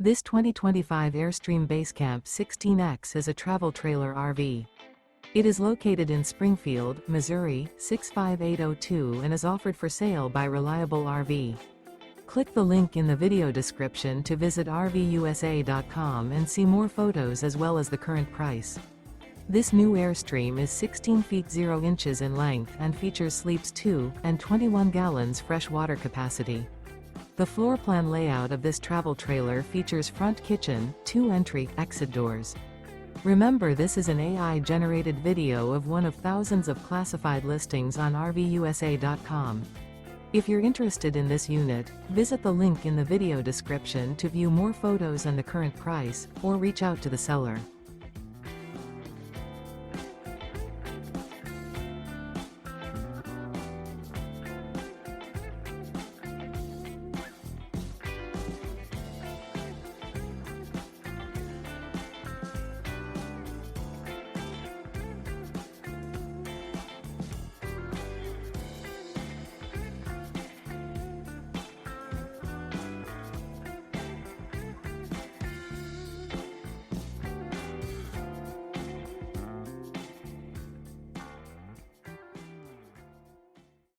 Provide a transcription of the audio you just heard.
This 2025 Airstream Basecamp 16X is a travel trailer RV. It is located in Springfield, Missouri, 65802 and is offered for sale by Reliable RV. Click the link in the video description to visit RVUSA.com and see more photos as well as the current price. This new Airstream is 16 feet 0 inches in length and features sleeps 2 and 21 gallons fresh water capacity. The floor plan layout of this travel trailer features front kitchen, 2 entry/exit doors. Remember, this is an AI-generated video of one of thousands of classified listings on RVUSA.com. If you're interested in this unit, visit the link in the video description to view more photos and the current price, or reach out to the seller.